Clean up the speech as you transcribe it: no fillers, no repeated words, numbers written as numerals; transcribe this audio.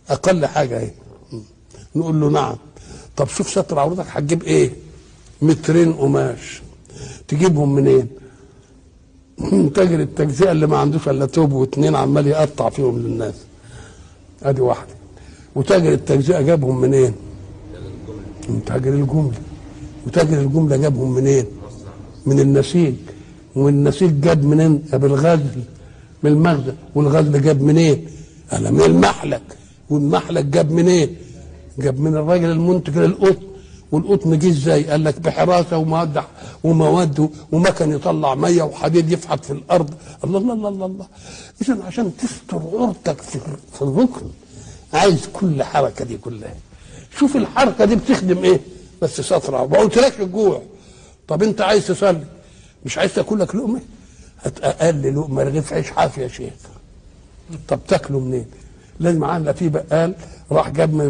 اقل حاجه ايه. نقول له نعم. طب شوف ستر عورتك هتجيب ايه؟ مترين قماش. تجيبهم منين؟ من تاجر التجزئه اللي ما عندوش الا توب واتنين عمال يقطع فيهم للناس. ادي واحده. وتاجر التجزئه جابهم منين؟ من تاجر الجمله. وتاجر الجمله جابهم منين؟ من النسيج. والنسيج جاب منين؟ جاب الغزل من المخزن. والغزل جاب منين؟ انا من المحلك. والمحلك جاب منين؟ جاب من الراجل المنتج للقطن. والقطن جه ازاي؟ قال لك بحراسه ومواد ومكن يطلع ميه وحديد يفحط في الارض. الله الله الله الله, الله. اذا عشان تستر عورتك في الركن عايز كل حركه دي كلها. شوف الحركه دي بتخدم ايه؟ بس ستر. ما قلتلكش الجوع. طب انت عايز تصلي مش عايز تاكل لك لقمه؟ هات اقل لقمه رغيف عيش حافي يا شيخ. طب تاكله منين؟ لازم عندنا في بقال راح جاب من